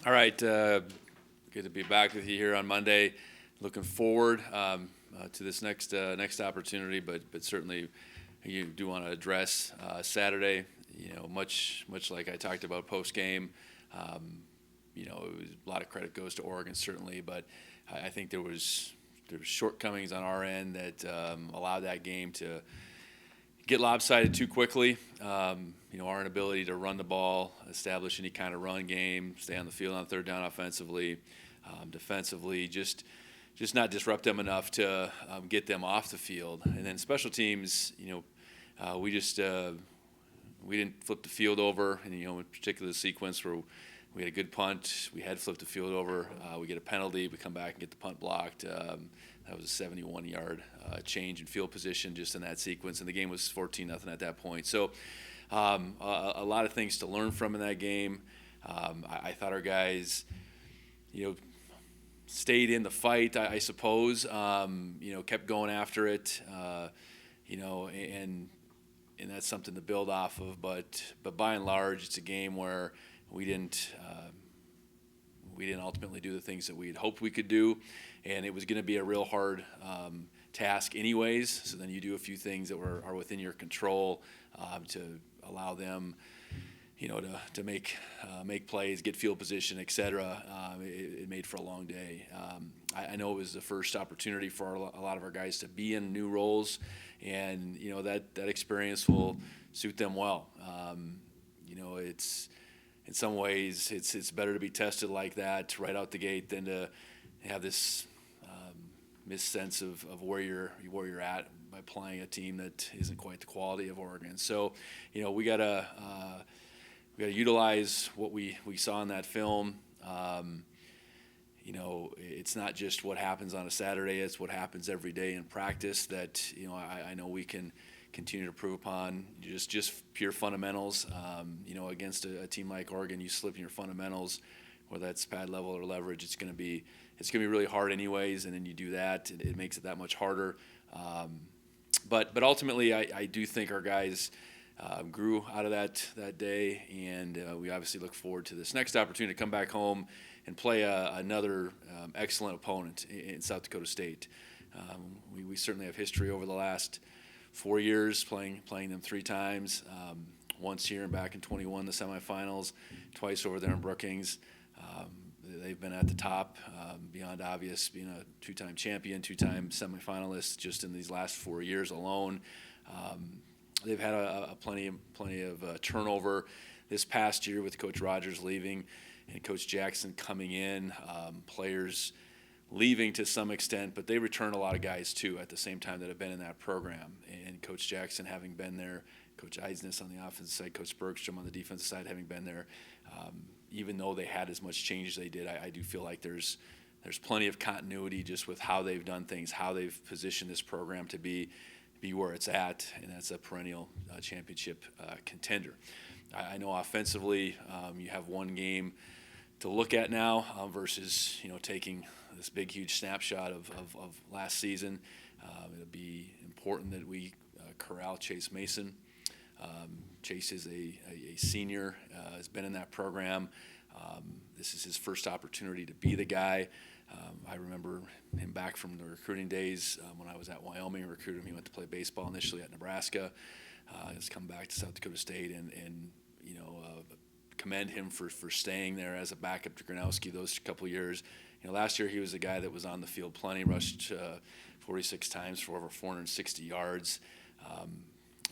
All right, good to be back with you here on Monday. Looking forward to this next opportunity, but certainly you do want to address Saturday. Much like I talked about post game. It was, a lot of credit goes to Oregon certainly, but I think there was shortcomings on our end that allowed that game to get lopsided too quickly. Our inability to run the ball, establish any kind of run game, stay on the field on third down offensively, defensively, just not disrupt them enough to get them off the field. And then special teams, we didn't flip the field over. And in particular the sequence where we had a good punt, we had flipped the field over, we get a penalty, we come back and get the punt blocked. That was a 71-yard change in field position just in that sequence, and the game was 14-0 at that point. So a lot of things to learn from in that game. I thought our guys, stayed in the fight, I suppose. Kept going after it. And that's something to build off of. But by and large, it's a game where we didn't ultimately do the things that we had hoped we could do, and it was going to be a real hard task anyways. So then you do a few things that are within your control to allow them, to make plays, get field position, etc. It made for a long day. I know it was the first opportunity for a lot of our guys to be in new roles, and that experience will suit them well. It's in some ways it's better to be tested like that right out the gate than to have this missense of where you're at by playing a team that isn't quite the quality of Oregon. So, we gotta utilize what we saw in that film. It's not just what happens on a Saturday; it's what happens every day in practice that I know we can continue to improve upon. Just pure fundamentals. Against a team like Oregon, you slip in your fundamentals, whether that's pad level or leverage, it's going to be really hard anyways. And then you do that, it makes it that much harder. But ultimately, I do think our guys grew out of that day, and we obviously look forward to this next opportunity to come back home and play another excellent opponent in South Dakota State. We certainly have history over the last 4 years playing them 3 times. Once here and back in 21, the semifinals, twice over there in Brookings. They've been at the top, beyond obvious, being a 2-time champion, 2-time semifinalist just in these last 4 years alone. They've had plenty of turnover this past year with Coach Rogers leaving and Coach Jackson coming in, players leaving to some extent, but they return a lot of guys too at the same time that have been in that program. And Coach Jackson having been there, Coach Eisness on the offensive side, Coach Bergstrom on the defensive side having been there, even though they had as much change as they did, I do feel like there's plenty of continuity just with how they've done things, how they've positioned this program to be where it's at, and that's a perennial championship contender. I know offensively you have one game to look at now versus taking this big huge snapshot of last season. It'll be important that we corral Chase Mason. Chase is a senior, has been in that program. This is his first opportunity to be the guy. I remember him back from the recruiting days when I was at Wyoming, recruited him. He went to play baseball initially at Nebraska. He's come back to South Dakota State and commend him for staying there as a backup to Gronowski those couple years. Last year he was a guy that was on the field plenty, rushed 46 times for over 460 yards.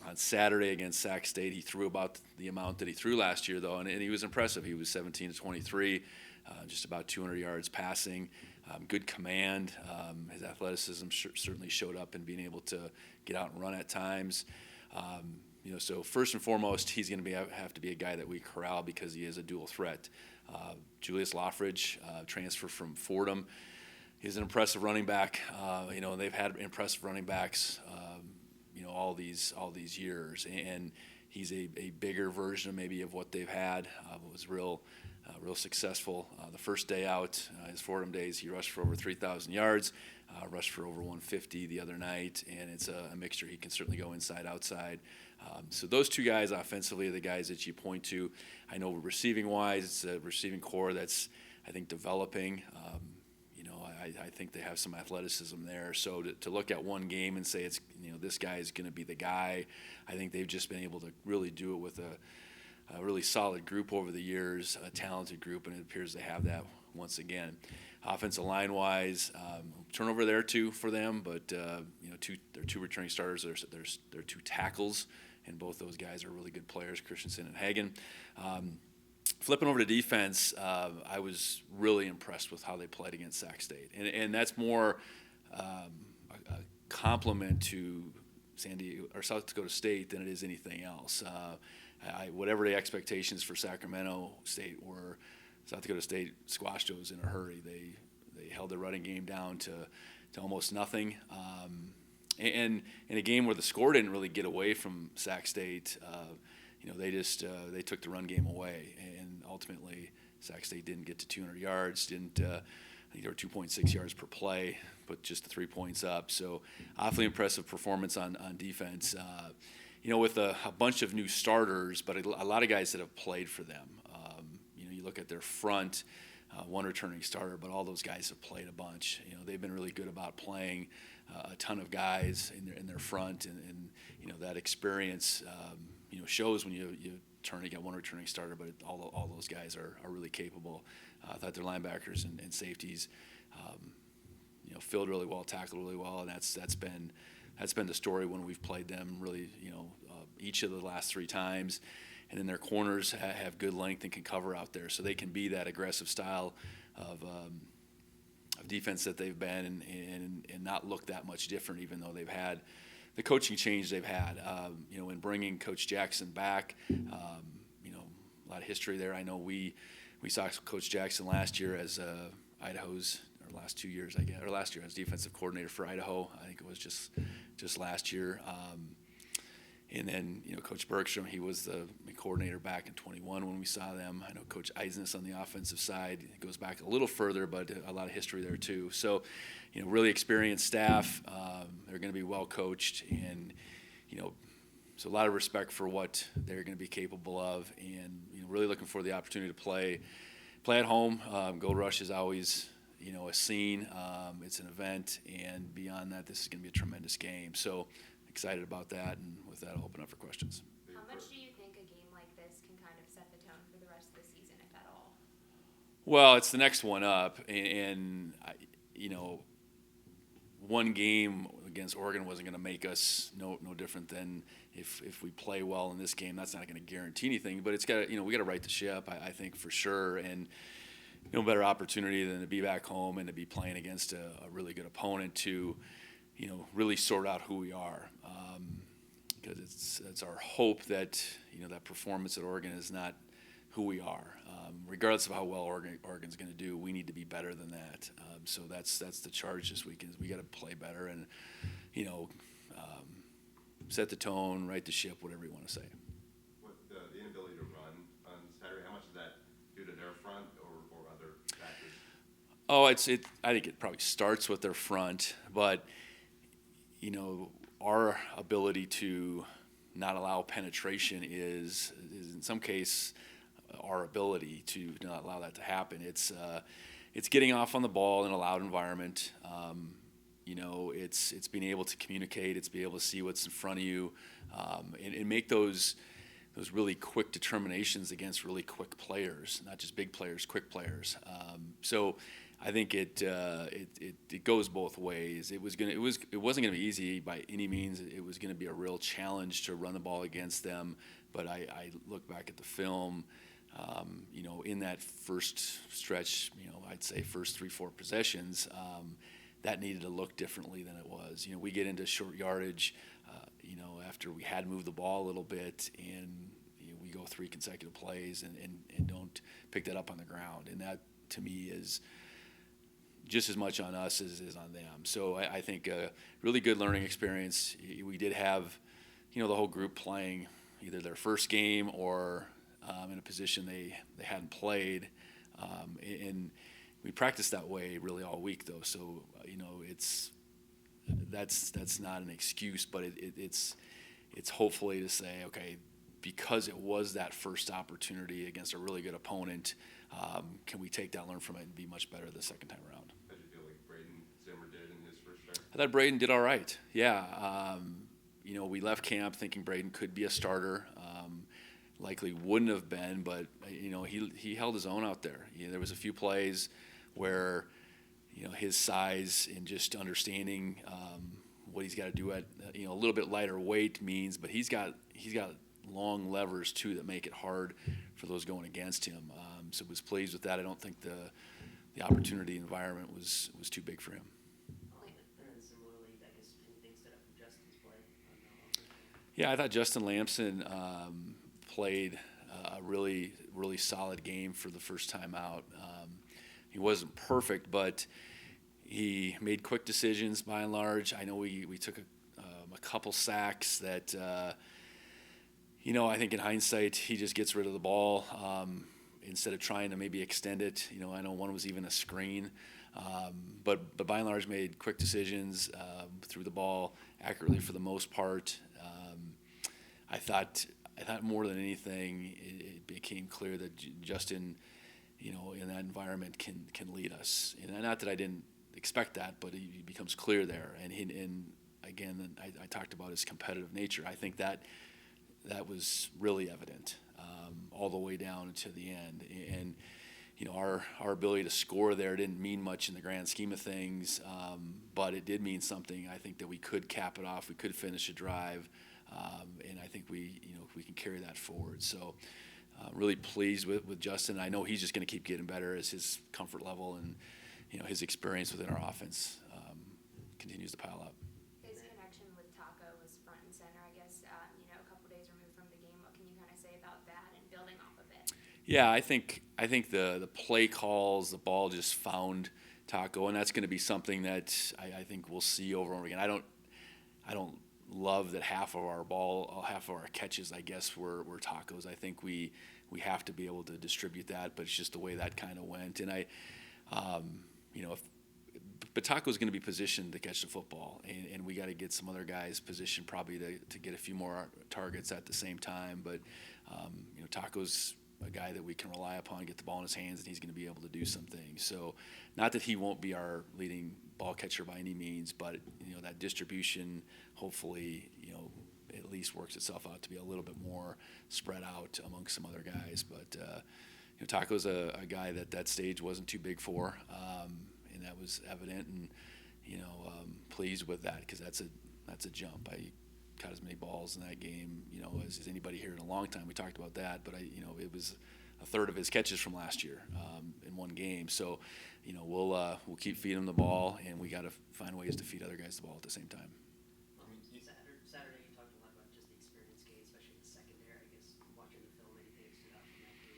On Saturday against Sac State, he threw about the amount that he threw last year, though, and he was impressive. He was 17 to 23, just about 200 yards passing, good command. His athleticism certainly showed up in being able to get out and run at times. So first and foremost, he's going to have to be a guy that we corral because he is a dual threat. Julius Loffridge, transfer from Fordham. He's an impressive running back. They've had impressive running backs all these years, and he's a bigger version maybe of what they've had. It was real real successful. The first day out, his Fordham days, he rushed for over 3,000 yards, rushed for over 150 the other night, and it's a mixture. He can certainly go inside, outside. So those two guys offensively are the guys that you point to. I know receiving-wise, it's a receiving core that's, I think, developing. I think they have some athleticism there. So to look at one game and say it's this guy is going to be the guy, I think they've just been able to really do it with a really solid group over the years, a talented group, and it appears they have that once again. Offensive line-wise, turnover there too for them, but they're two returning starters. There's two tackles, and both those guys are really good players, Christensen and Hagen. Flipping over to defense, I was really impressed with how they played against Sac State, and that's more a compliment to South Dakota State than it is anything else. Whatever the expectations for Sacramento State were, South Dakota State squashed those in a hurry. They held their running game down to almost nothing. And in a game where the score didn't really get away from Sac State, they took the run game away, and ultimately Sac State didn't get to 200 yards. I think they were 2.6 yards per play, put just the 3 points up. So awfully impressive performance on defense. With a bunch of new starters, but a lot of guys that have played for them. You look at their front, one returning starter, but all those guys have played a bunch. They've been really good about playing a ton of guys in their front, and that experience shows when you turn to get one returning starter, but all those guys are really capable. I thought their linebackers and safeties filled really well, tackled really well, and that's been the story when we've played them really, each of the last three times. And then their corners have good length and can cover out there, so they can be that aggressive style of defense that they've been and not look that much different, even though they've had the coaching change they've had. In bringing Coach Jackson back, a lot of history there. I know we saw Coach Jackson last year as Idaho's, or last 2 years, I guess, or last year as defensive coordinator for Idaho. I think it was just last year. And then, Coach Bergstrom, he was the coordinator back in 21 when we saw them. I know Coach Eisnes on the offensive side goes back a little further, but a lot of history there too. So, really experienced staff. They're going to be well coached, and so a lot of respect for what they're going to be capable of, and really looking for the opportunity to play at home. Gold Rush is always a scene. It's an event, and beyond that, this is going to be a tremendous game. So excited about that, and with that, I'll open up for questions. How much do you think a game like this can kind of set the tone for the rest of the season, if at all? Well, it's the next one up, and one game against Oregon wasn't going to make us no different than if we play well in this game. That's not going to guarantee anything, but it's got we got to right the ship, I think, for sure, and no better opportunity than to be back home and to be playing against a really good opponent to really sort out who we are, because it's our hope that that performance at Oregon is not who we are. Regardless of how well Oregon's going to do, we need to be better than that. So that's the charge this weekend. We got to play better and set the tone, right the ship, whatever you want to say. What the inability to run on Saturday? How much is that due to their front or other factors? Oh, I think it probably starts with their front, but our ability to not allow penetration is in some case our ability to not allow that to happen. It's getting off on the ball in a loud environment. It's being able to communicate. It's being able to see what's in front of you, and make those really quick determinations against really quick players, not just big players, quick players. So I think it goes both ways. It wasn't going to be easy by any means. It was going to be a real challenge to run the ball against them. But I look back at the film, in that first stretch, I'd say first 3-4 possessions, that needed to look differently than it was. We get into short yardage, after we had moved the ball a little bit, and we go 3 consecutive plays and don't pick that up on the ground. And that, to me, is just as much on us as it is on them. So I think a really good learning experience. We did have, the whole group playing either their first game or in a position they hadn't played. And we practiced that way really all week, though. So, that's not an excuse, but it's hopefully to say, okay, because it was that first opportunity against a really good opponent, can we take that, learn from it, and be much better the second time around? How did you feel like Braden Zimmer did in his first start? I thought Braden did all right. Yeah. We left camp thinking Braden could be a starter. Likely wouldn't have been, but he held his own out there. There was a few plays where his size and just understanding what he's got to do at a little bit lighter weight means, but he's got long levers too that make it hard for those going against him. So was pleased with that. I don't think the opportunity environment was too big for him. And then similarly, I guess anything stood up from Justin's play on the offense? Yeah, I thought Justin Lamson played a really, really solid game for the first time out. He wasn't perfect, but he made quick decisions by and large. I know we took a couple sacks that, I think in hindsight, he just gets rid of the ball instead of trying to maybe extend it. I know one was even a screen. But by and large made quick decisions, threw the ball accurately for the most part. I thought more than anything, it became clear that Justin, in that environment can lead us. And not that I didn't expect that, but he becomes clear there. And again, I talked about his competitive nature. I think that was really evident all the way down to the end. And our ability to score there didn't mean much in the grand scheme of things, but it did mean something. I think that we could cap it off, we could finish a drive, and I think we can carry that forward. So really pleased with Justin. I know he's just going to keep getting better as his comfort level and his experience within our offense continues to pile up. His connection with Taco was front and center, I guess. A couple days removed from the game. What can you kind of say about that and building off of it? Yeah, I think the play calls, the ball just found Taco, and that's going to be something that I think we'll see over and over again. I don't love that half of our catches, I guess, were Tacos. I think we have to be able to distribute that, but it's just the way that kind of went. And but Taco's going to be positioned to catch the football, and we got to get some other guys positioned probably to get a few more targets at the same time. But Taco's a guy that we can rely upon, get the ball in his hands, and he's going to be able to do some things. So not that he won't be our leading ball catcher by any means, but that distribution hopefully at least works itself out to be a little bit more spread out amongst some other guys. But Taco's a guy that stage wasn't too big for, and that was evident, and pleased with that because that's a jump. I caught as many balls in that game, as anybody here in a long time. We talked about that, but it was a third of his catches from last year in one game. So, we'll keep feeding him the ball, and we got to find ways to feed other guys the ball at the same time. Saturday, you talked a lot about just the experience gain, especially in the secondary. I guess watching the film, anything that stood out from that game?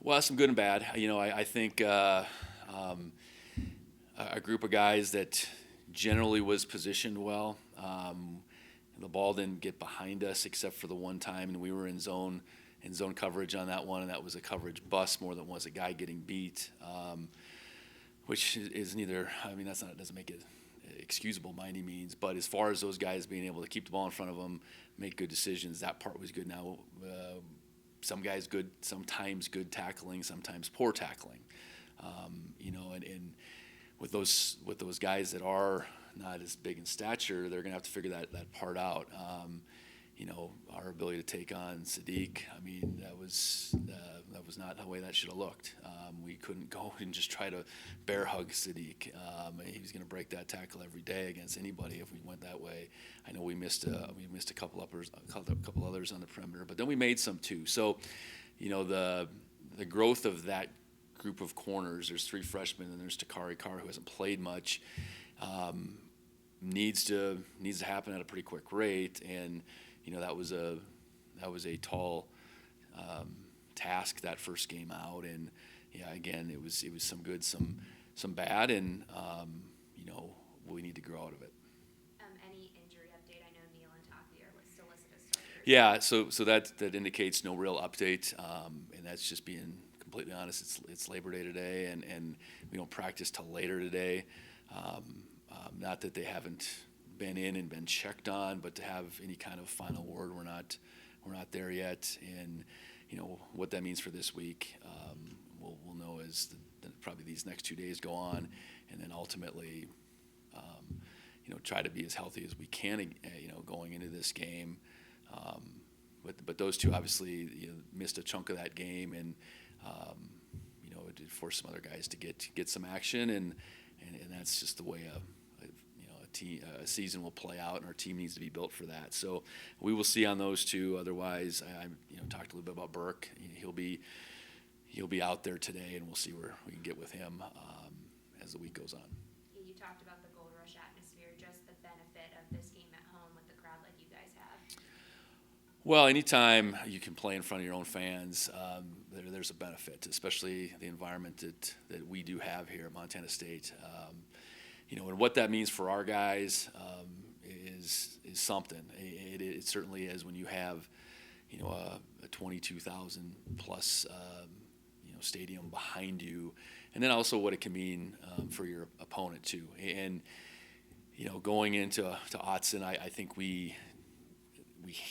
Well, some good and bad. I think a group of guys that generally was positioned well. The ball didn't get behind us except for the one time, and we were in zone coverage on that one, and that was a coverage bust more than was a guy getting beat, which is neither. I mean, doesn't make it excusable by any means. But as far as those guys being able to keep the ball in front of them, make good decisions, that part was good. Now, some guys good, sometimes good tackling, sometimes poor tackling, and with those guys that are not as big in stature, they're going to have to figure that part out. Our ability to take on Sadiq, I mean, that was not the way that should have looked. We couldn't go and just try to bear hug Sadiq. He was going to break that tackle every day against anybody if we went that way. I know we missed a couple others on the perimeter, but then we made some too. So, the growth of that group of corners, there's 3 freshmen and there's Takari Carr who hasn't played much, needs to happen at a pretty quick rate, and that was a tall task that first game out, and again it was some good, some bad, and we need to grow out of it. Any injury update? I know Neil and Taki are still listed as starters. Yeah, so that indicates no real update, and that's just being completely honest. It's Labor Day today, and we don't practice till later today. Not that they haven't been in and been checked on, but to have any kind of final word, we're not there yet. And what that means for this week, we'll know as probably these next 2 days go on, and then ultimately, try to be as healthy as we can, going into this game. But those two obviously missed a chunk of that game, and it did force some other guys to get some action, and that's just the way a season will play out, and our team needs to be built for that. So we will see on those two. Otherwise, I talked a little bit about Burke. He'll be out there today, and we'll see where we can get with him as the week goes on. You talked about the Gold Rush atmosphere, just the benefit of this game at home with the crowd like you guys have. Well, anytime you can play in front of your own fans, there's a benefit, especially the environment that we do have here at Montana State. And what that means for our guys is something. It certainly is when you have, a 22,000 plus, stadium behind you, and then also what it can mean for your opponent too. And going into Autzen, I think we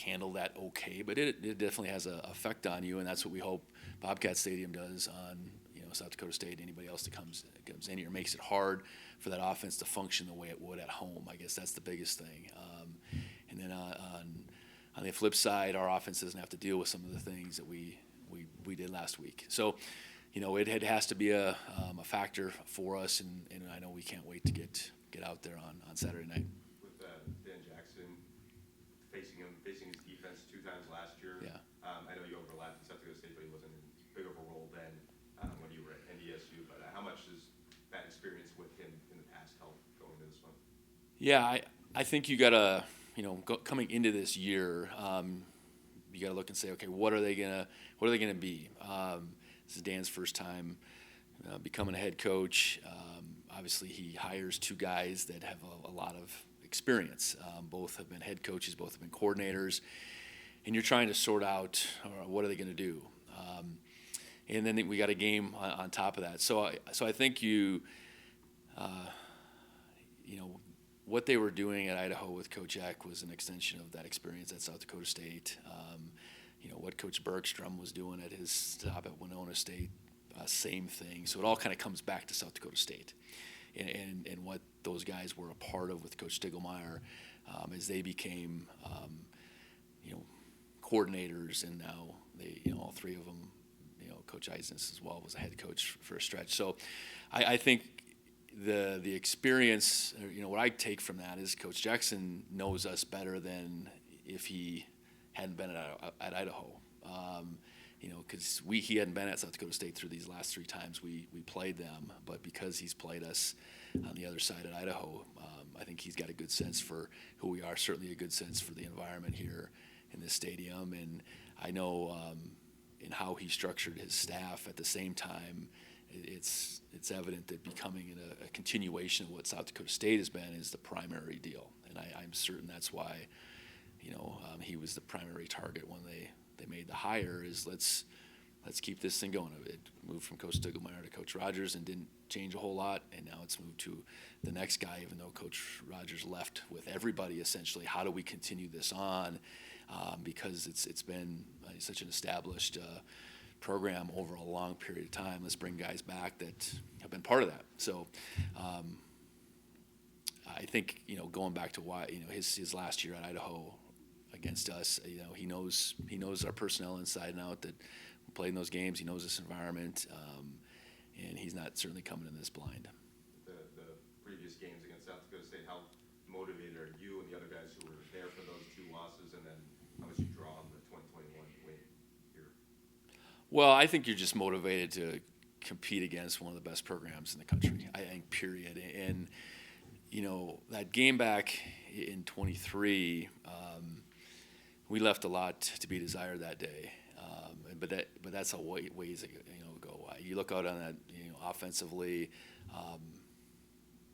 handle that okay, but it definitely has an effect on you, and that's what we hope Bobcat Stadium does on South Dakota State. Anybody else that comes in here makes it hard for that offense to function the way it would at home. I guess that's the biggest thing. And then on the flip side, our offense doesn't have to deal with some of the things that we did last week. So, it has to be a factor for us, and I know we can't wait to get out there on Saturday night. With Dan Jackson facing his defense 2 times last year. Yeah. I know you overlapped in South Dakota State, but he wasn't in big of a role then when you were at NDSU. But how much does that experience with him in the past help going into this one? Yeah, I think you gotta, coming into this year, you gotta look and say, okay, what are they gonna be? This is Dan's first time becoming a head coach. Obviously, he hires 2 guys that have a lot of experience. Both have been head coaches, both have been coordinators, and you're trying to sort out what are they going to do. And then we got a game on top of that. So I think what they were doing at Idaho with Coach Eck was an extension of that experience at South Dakota State. What Coach Bergstrom was doing at his stop at Winona State, same thing. So it all kind of comes back to South Dakota State, and what those guys were a part of with Coach Stiglmeyer as they became, coordinators, and now they, all 3 of them, Coach Eisens as well was a head coach for a stretch. So I think the experience, what I take from that is Coach Jackson knows us better than if he hadn't been at Idaho. Because he hadn't been at South Dakota State through these last 3 times we played them, but because he's played us on the other side at Idaho, I think he's got a good sense for who we are, certainly a good sense for the environment here in this stadium, and I know in how he structured his staff at the same time, it's evident that becoming a continuation of what South Dakota State has been is the primary deal, and I'm certain that's why he was the primary target when they made the hire. Is let's keep this thing going. It moved from Coach Stiglmeyer to Coach Rogers and didn't change a whole lot, and now it's moved to the next guy, even though Coach Rogers left with everybody essentially. How do we continue this on? Because it's been such an established program over a long period of time. Let's bring guys back that have been part of that. So I think going back to why his last year at Idaho against us, he knows our personnel inside and out, that we played in those games. He knows this environment, and he's not certainly coming in this blind. The previous games against South Dakota State, how motivated are you and the other guys who were there for those 2 losses, and then how much you draw on the 2021 win here? Well, I think you're just motivated to compete against one of the best programs in the country. I think, period. And that game back in 23, we left a lot to be desired that day. But that's a ways ago. You look out on that, offensively,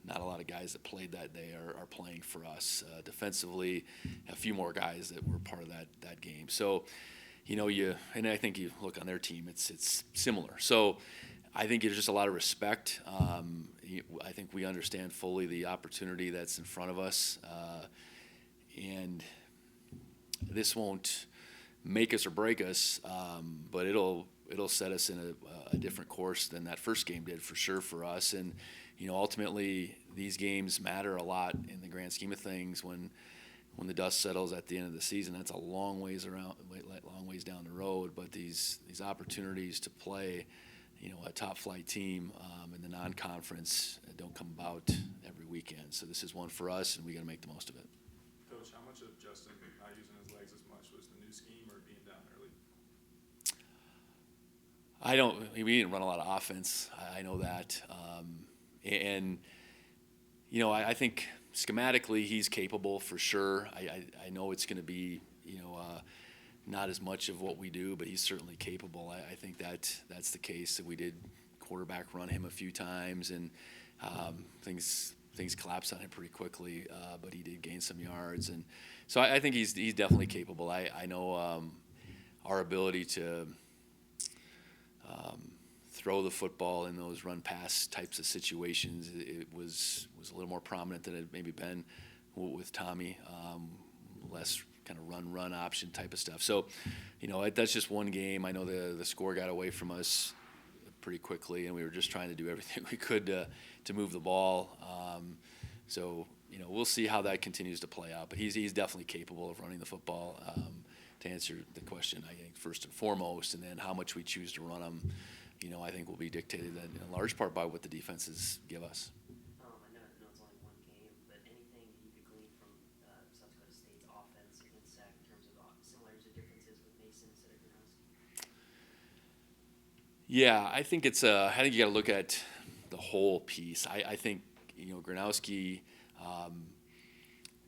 not a lot of guys that played that day are playing for us. Defensively, a few more guys that were part of that game. So, and I think you look on their team, it's similar. So I think there's just a lot of respect. I think we understand fully the opportunity that's in front of us. And this won't make us or break us, but it'll set us in a different course than that first game did for sure for us. And ultimately these games matter a lot in the grand scheme of things. When the dust settles at the end of the season, that's a long ways down the road. But these opportunities to play, a top flight team in the non-conference don't come about every weekend. So this is one for us, and we got to make the most of it. Coach, how much of Justin not using his legs as much was the new scheme or being down early? We didn't run a lot of offense. I know that. I think schematically he's capable for sure. I know it's going to be, not as much of what we do, but he's certainly capable. I think that's the case. That we did quarterback run him a few times, and things collapsed on him pretty quickly, but he did gain some yards. And so I think he's definitely capable. I know our ability to throw the football in those run-pass types of situations, it was a little more prominent than it had maybe been with Tommy, less kind of run option type of stuff. So, that's just one game. I know the score got away from us pretty quickly, and we were just trying to do everything we could to move the ball. We'll see how that continues to play out. But he's definitely capable of running the football. To answer the question, I think first and foremost, and then how much we choose to run them, I think will be dictated in large part by what the defenses give us. I know it's only one game, but anything you could glean from South Dakota State's offense against Sac in terms of similarities or differences with Mason instead of Gronowski? Yeah, I think you got to look at the whole piece. I think Gronowski,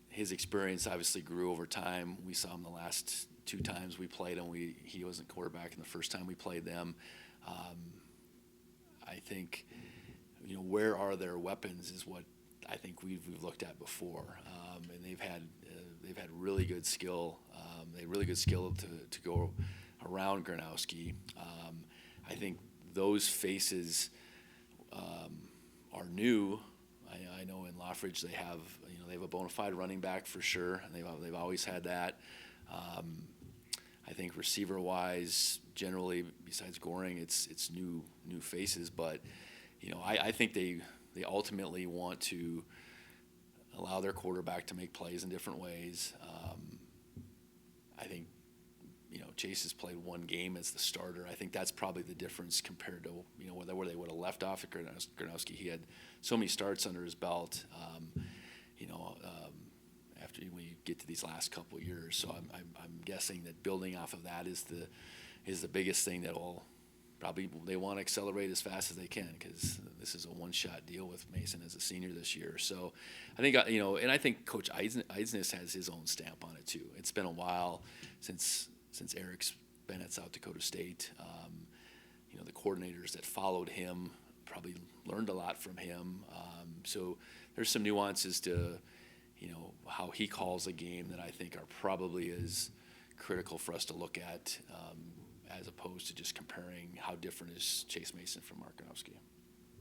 his experience obviously grew over time. We saw him the last two times we played him. He wasn't quarterback in the first time we played them. I think where are their weapons is what I think we've looked at before, and they've had really good skill. They have really good skill to go around Gronowski. I think those faces are new. I know in Loffridge they have a bona fide running back for sure, and they've always had that. I think receiver-wise, generally, besides Goring, it's new faces. But I think they ultimately want to allow their quarterback to make plays in different ways. I think Chase has played one game as the starter. I think that's probably the difference compared to where they would have left off at Gronowski. He had so many starts under his belt. After we get to these last couple of years, so I'm guessing that building off of that is the biggest thing that will probably they want to accelerate as fast as they can, because this is a one-shot deal with Mason as a senior this year. So I think and I think Coach Eidsness has his own stamp on it too. It's been a while since Eric's been at South Dakota State. The coordinators that followed him probably learned a lot from him. So there's some nuances to how he calls a game that I think are probably as critical for us to look at, as opposed to just comparing how different is Chase Mason from Mark Gronowski,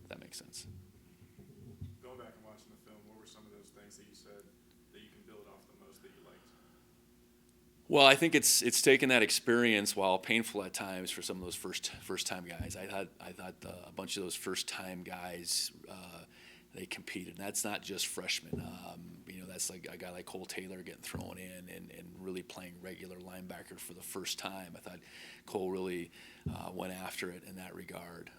if that makes sense. Going back and watching the film, what were some of those things that you said that you can build off the most that you liked? Well, I think it's taken that experience, while painful at times for some of those first time guys. I thought a bunch of those first time guys they competed. And that's not just freshmen. That's like a guy like Cole Taylor getting thrown in and really playing regular linebacker for the first time. I thought Cole really went after it in that regard.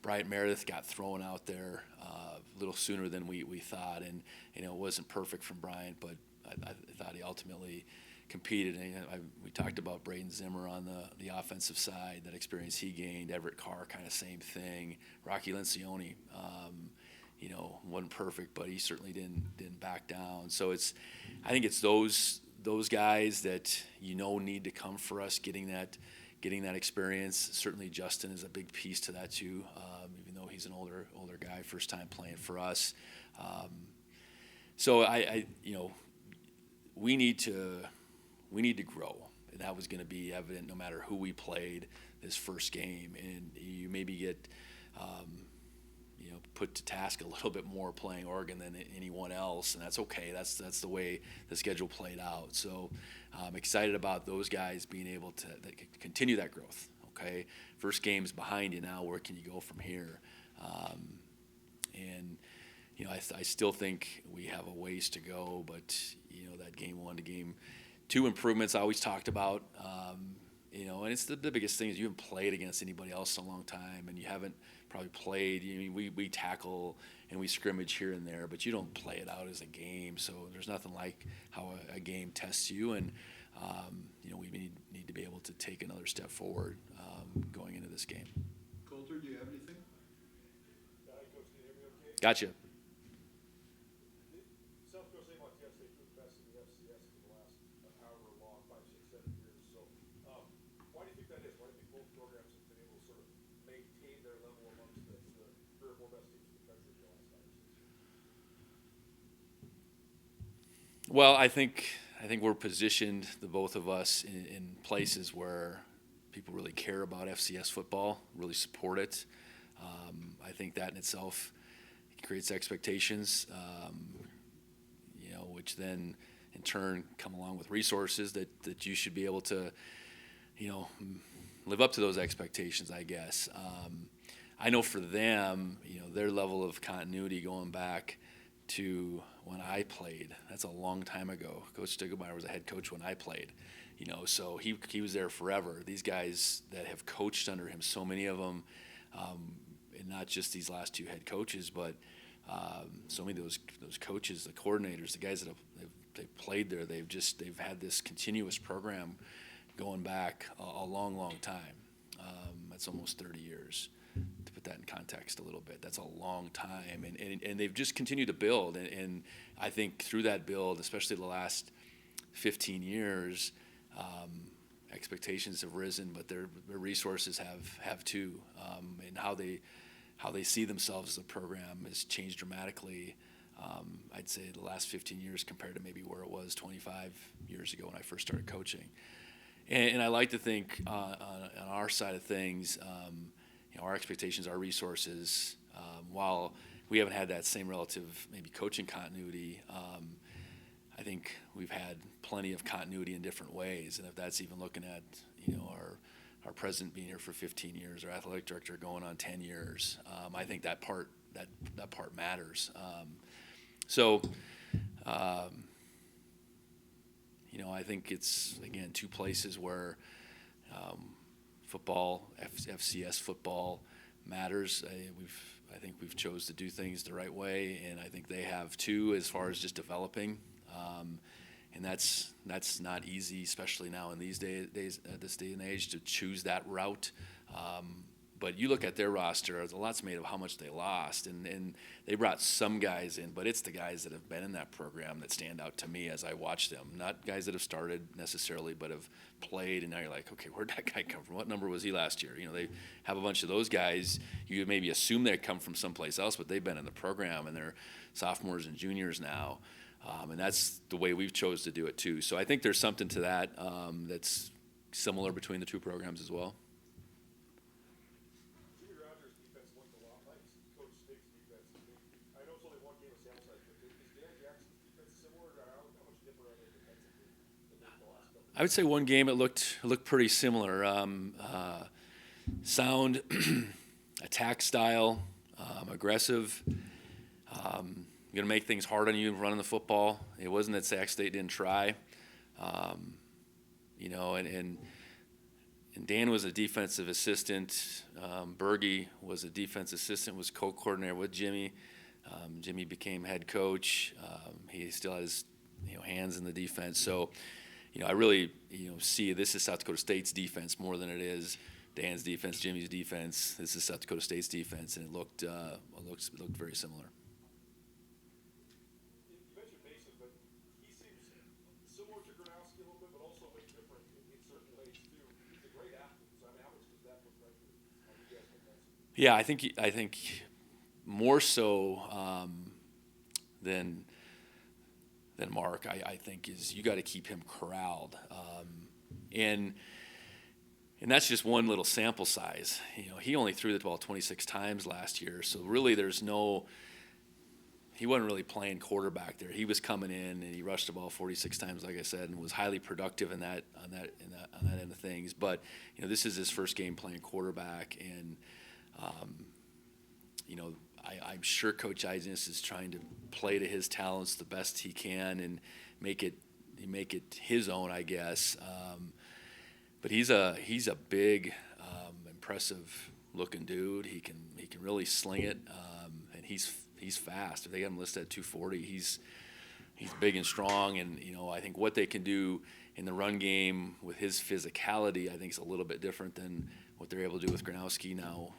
Bryant Meredith got thrown out there a little sooner than we thought, and it wasn't perfect from Bryant, but I thought he ultimately competed. And we talked about Braden Zimmer on the offensive side, that experience he gained. Everett Carr, kind of same thing. Rocky Lencioni, wasn't perfect, but he certainly didn't back down. So I think it's those guys that need to come for us, getting that experience. Certainly Justin is a big piece to that too. Even though he's an older guy, first time playing for us. So we need to grow, and that was going to be evident no matter who we played this first game. And you maybe get put to task a little bit more playing Oregon than anyone else, and that's okay. That's the way the schedule played out. So I'm excited about those guys being able to continue that growth. Okay, first game's behind you now. Where can you go from here? And I still think we have a ways to go, but that game 1 to game 2 improvements I always talked about. And it's the biggest thing is you haven't played against anybody else in a long time, and you haven't probably played. We tackle and we scrimmage here and there, but you don't play it out as a game. So there's nothing like how a game tests you, and we need to be able to take another step forward going into this game. Coulter, do you have anything? Coach, can you hear me okay? Gotcha. South Dakota State Bobcats, they proved best in the FCS for the last however long, 5, 6, 7 years. So why do you think that is? Why do you think both programs have been able to sort of maintain their level amongst the 3 or 4 best teams in the country in the last 5 or 6 years? Well, I think we're positioned, the both of us, in places where people really care about FCS football, really support it. I think that in itself creates expectations, which then in turn come along with resources that you should be able to, live up to those expectations, I guess. I know for them, their level of continuity going back to when I played, that's a long time ago. Coach Stiegelmeier was a head coach when I played, so he was there forever. These guys that have coached under him, so many of them, and not just these last 2 head coaches, but so many of those coaches, the coordinators, the guys that they've played there, they've had this continuous program going back a long, long time. That's almost 30 years. To put that in context a little bit, that's a long time, and they've just continued to build. And I think through that build, especially the last 15 years, expectations have risen, but their resources have too, and how they see themselves as a program has changed dramatically. I'd say the last 15 years compared to maybe where it was 25 years ago when I first started coaching. And I like to think on our side of things, our expectations, our resources, while we haven't had that same relative maybe coaching continuity, I think we've had plenty of continuity in different ways. And if that's even looking at our president being here for 15 years, our athletic director going on 10 years, I think that part matters. I think it's, again, 2 places where football, FCS football matters. I think we've chose to do things the right way, and I think they have too, as far as just developing. And that's not easy, especially now in these days, this day and age, to choose that route. But you look at their roster, a lot's made of how much they lost, and they brought some guys in, but it's the guys that have been in that program that stand out to me as I watch them. Not guys that have started necessarily, but have played, and now you're like, okay, where'd that guy come from? What number was he last year? They have a bunch of those guys. You maybe assume they come from someplace else, but they've been in the program, and they're sophomores and juniors now. And that's the way we've chose to do it too. So I think there's something to that that's similar between the 2 programs as well. Jimmy Rogers' defense looked a lot like Coach Stig's defense. I know it's only 1 game of sample size, but is Dan Jackson's defense similar, or how much different are they defensively than the last couple? I would say 1 game it looked pretty similar. Sound, attack style, aggressive. Going to make things hard on you running the football. It wasn't that Sac State didn't try, and Dan was a defensive assistant. Berge was a defensive assistant, was co-coordinator with Jimmy. Jimmy became head coach. He still has hands in the defense. So, I really see this is South Dakota State's defense more than it is Dan's defense, Jimmy's defense. This is South Dakota State's defense, and it looked very similar. You mentioned Mason, but he seems similar to Gronowski a little bit, but also way different in certain ways too. He's a great athlete, so how much does that put pressure on you guys defensively? Yeah, I think more so than Mark. I think is you got to keep him corralled, and that's just one little sample size. He only threw the ball 26 times last year, so really he wasn't really playing quarterback there. He was coming in and he rushed the ball 46 times, like I said, and was highly productive on that end of things. But this is his first game playing quarterback, and I'm sure Coach Eisnes is trying to play to his talents the best he can and make it his own, I guess. But he's a big, impressive looking dude. He can really sling it, and he's fast. If they got him listed at 240, he's big and strong. And I think what they can do in the run game with his physicality, I think is a little bit different than what they're able to do with Gronowski now.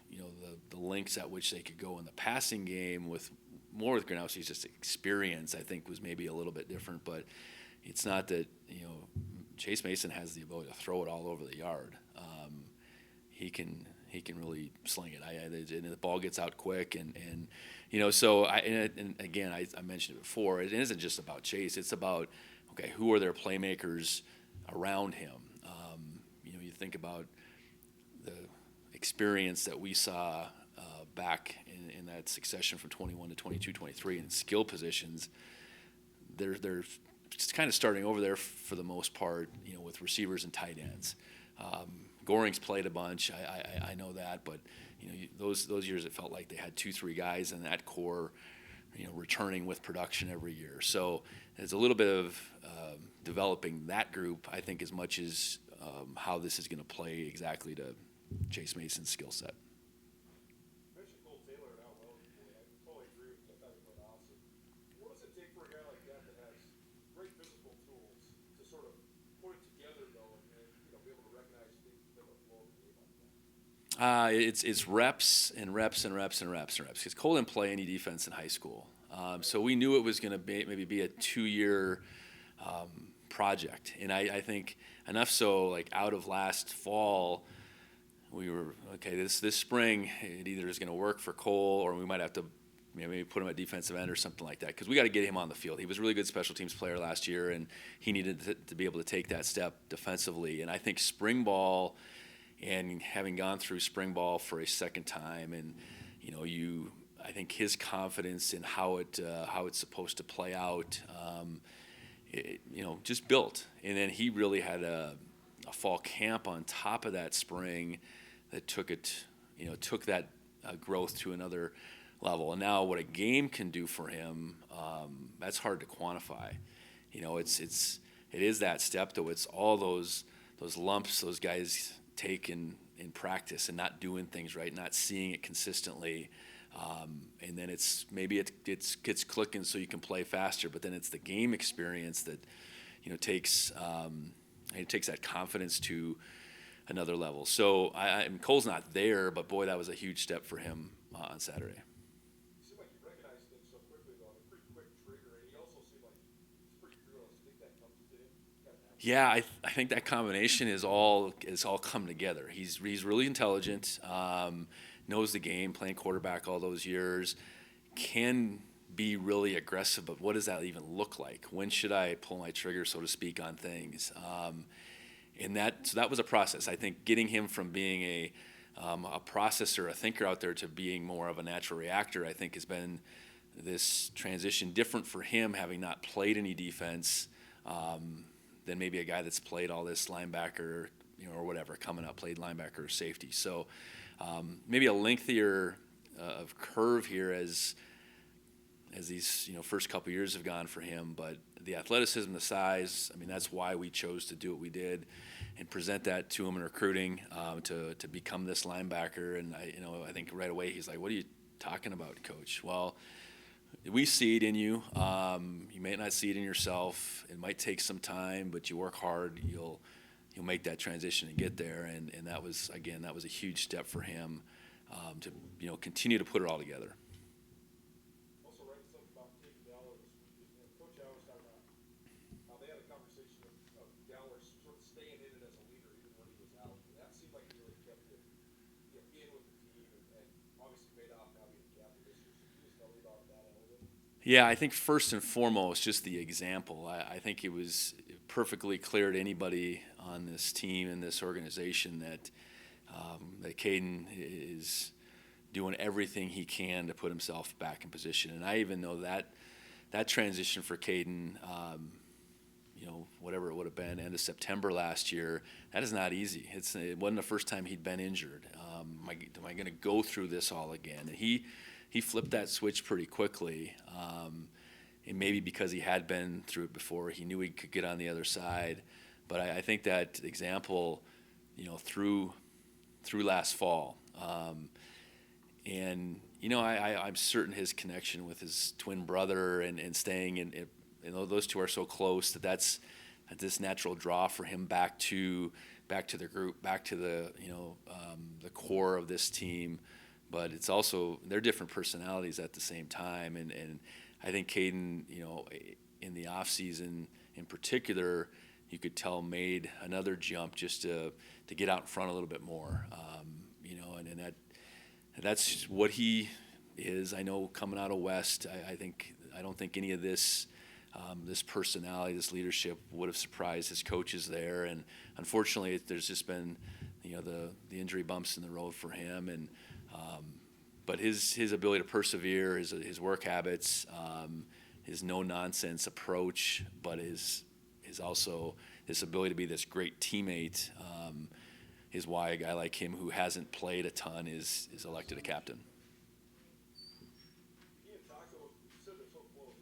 The lengths at which they could go in the passing game with Gronowski's just experience, I think, was maybe a little bit different. But it's not that Chase Mason has the ability to throw it all over the yard. He can really sling it. And the ball gets out quick, and so again, I mentioned it before. It isn't just about Chase. It's about who are their playmakers around him. You think about the experience that we saw back in that succession from 21 to 22, 23 in skill positions. They're just kind of starting over there for the most part, with receivers and tight ends. Goring's played a bunch. I know that, but those years it felt like they had 2-3 guys in that core, returning with production every year. So there's a little bit of developing that group, I think, as much as how this is going to play exactly to Chase Mason's skill set. You mentioned Cole Taylor and how well he played. I totally agree with you. I thought he played awesome. What does it take for a guy like that has great physical tools to sort of put it together, though, and be able to recognize things within the flow of the game like that? It's reps and reps and reps and reps and reps. Because Cole didn't play any defense in high school, so we knew it was going to maybe be a 2-year project. And I think enough so, like out of last fall, we were this spring it either is going to work for Cole, or we might have to maybe put him at defensive end or something like that, because we got to get him on the field. He was a really good special teams player last year, and he needed to be able to take that step defensively. And I think spring ball, and having gone through spring ball for a second time, and I think his confidence in how it's supposed to play out, just built. And then he really had a fall camp on top of that spring that took that growth to another level. And now what a game can do for him, that's hard to quantify. It is that step, though. It's all those lumps those guys take in practice and not doing things right, not seeing it consistently. And then it gets clicking so you can play faster. But then it's the game experience that takes that confidence to another level. So Cole's not there, but boy, that was a huge step for him on Saturday. It seemed like he recognized things so quickly, though, on a pretty quick trigger, and he also seemed like he's pretty fearless. I think that comes to him. Yeah, I think that combination is all come together. He's really intelligent, knows the game, playing quarterback all those years, can be really aggressive, but what does that even look like? When should I pull my trigger, so to speak, on things? So that was a process. I think getting him from being a processor, a thinker out there, to being more of a natural reactor, I think has been this transition, different for him, having not played any defense than maybe a guy that's played all this linebacker, or whatever, coming up, played linebacker or safety. So maybe a lengthier of curve here as these first couple years have gone for him, but the athleticism, the size, that's why we chose to do what we did and present that to him in recruiting, to become this linebacker. And I think right away he's like, "What are you talking about, Coach?" Well, we see it in you. You may not see it in yourself. It might take some time, but you work hard, you'll make that transition and get there. And that was a huge step for him, to continue to put it all together. Also writing something about Tate Dowler this week, and Coach Allen was talking about how they had a conversation of Dowler sort of staying in it as a leader even when he was out. And that seemed like he really kept it in with the team, and Yeah, I think first and foremost, just the example. I think it was perfectly clear to anybody on this team and this organization that Caden is doing everything he can to put himself back in position. And I even know that transition for Caden, whatever it would have been, end of September last year, that is not easy. It wasn't the first time he'd been injured. Am I going to go through this all again? And he flipped that switch pretty quickly. And maybe because he had been through it before, he knew he could get on the other side. But I think that example, through last fall, and I'm certain his connection with his twin brother and staying in, those two are so close that's this natural draw for him back to the group, back to the the core of this team. But it's also they're different personalities at the same time, and I think Caden, in the off season in particular, you could tell made another jump just to get out in front a little bit more, and that's what he is. I know coming out of West, I don't think any of this personality, this leadership would have surprised his coaches there, and unfortunately, there's just been the injury bumps in the road for him, and but his ability to persevere, his work habits, his no nonsense approach, but his also this ability to be this great teammate is why a guy like him who hasn't played a ton is elected a captain. He and Taco, you said they're so close.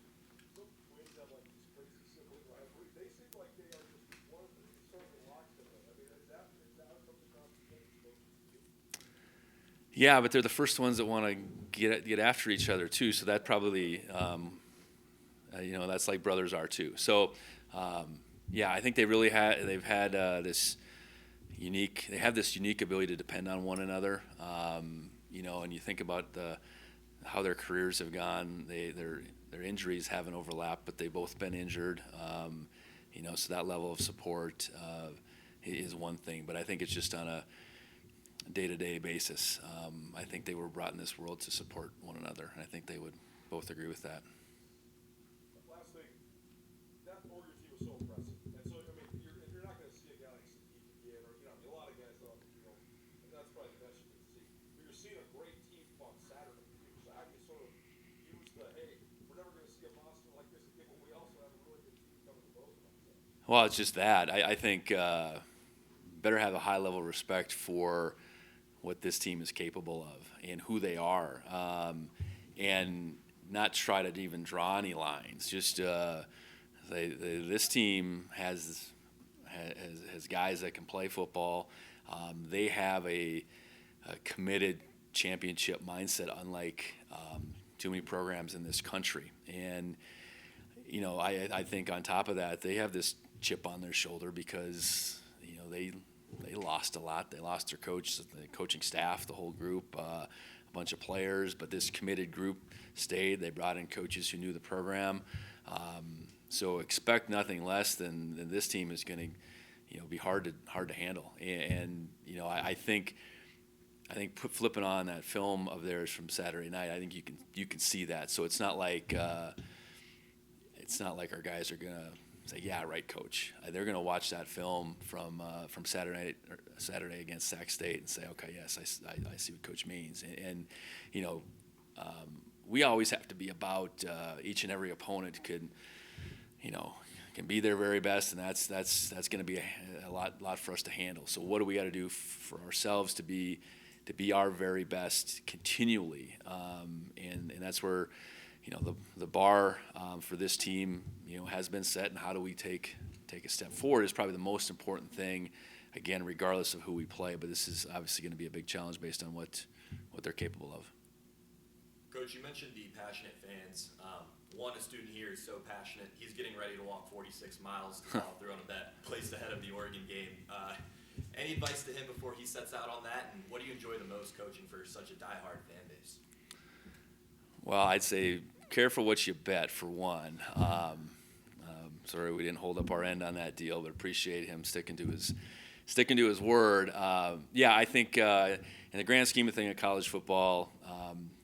Some twins have like this crazy sibling rivalry. They seem like they are just one of the sort of locked in it. I mean, is that something across the thing? Yeah, but they're the first ones that want to get after each other too. So that probably, that's like brothers are too. So, I think they've had this unique. They have this unique ability to depend on one another. And you think about how their careers have gone. Their injuries haven't overlapped, but they've both been injured. So that level of support is one thing. But I think it's just on a day-to-day basis. I think they were brought in this world to support one another, and I think they would both agree with that. Last thing, that Oregon team was so impressive, and so I mean, you're not going to see a guy like Sadiq again, or a lot of guys don't, and that's probably the best you can see. But you're seeing a great team on Saturday too. So how do you sort of use we're never going to see a monster like this again, but we also have a really good team coming to Bozeman. Well, it's just that. I think better have a high level of respect for what this team is capable of and who they are, and not try to even draw any lines. Just this team has guys that can play football. They have a committed championship mindset, unlike too many programs in this country. And I think on top of that, they have this chip on their shoulder because they lost a lot. They lost their coach, the coaching staff, the whole group, a bunch of players. But this committed group stayed. They brought in coaches who knew the program. So expect nothing less than this team is going to be hard to handle. And I think flipping on that film of theirs from Saturday night, I think you can see that. So it's not like our guys are going to say, yeah, right, coach. They're going to watch that film from Saturday against Sac State and say, okay, yes, I see what coach means. And we always have to be about each and every opponent can be their very best, and that's going to be a lot for us to handle. So what do we got to do for ourselves to be our very best continually? And that's where the bar for this team has been set, and how do we take a step forward is probably the most important thing, again, regardless of who we play. But this is obviously going to be a big challenge based on what they're capable of. Coach, you mentioned the passionate fans. A student here is so passionate, he's getting ready to walk 46 miles to follow through on a bet placed ahead of the Oregon game. Any advice to him before he sets out on that, and what do you enjoy the most coaching for such a diehard fan base? Well, I'd say careful what you bet, for one. Sorry we didn't hold up our end on that deal, but appreciate him sticking to his word. I think in the grand scheme of things of college football,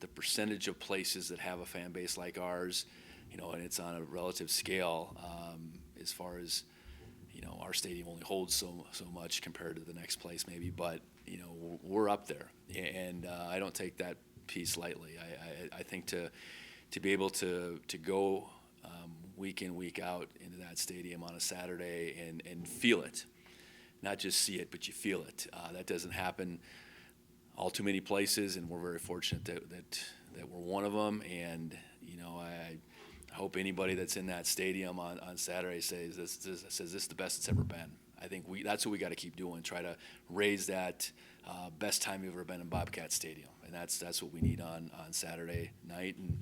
the percentage of places that have a fan base like ours, and it's on a relative scale as far as, our stadium only holds so much compared to the next place maybe, but, we're up there, and I don't take that piece lightly. I think to be able to go week in, week out into that stadium on a Saturday and feel it, not just see it, but you feel it. That doesn't happen all too many places, and we're very fortunate that we're one of them. And I hope anybody that's in that stadium on Saturday says this is the best it's ever been. I think that's what we got to keep doing. Try to raise that best time you've ever been in Bobcat Stadium, and that's what we need on Saturday night. And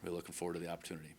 we're looking forward to the opportunity.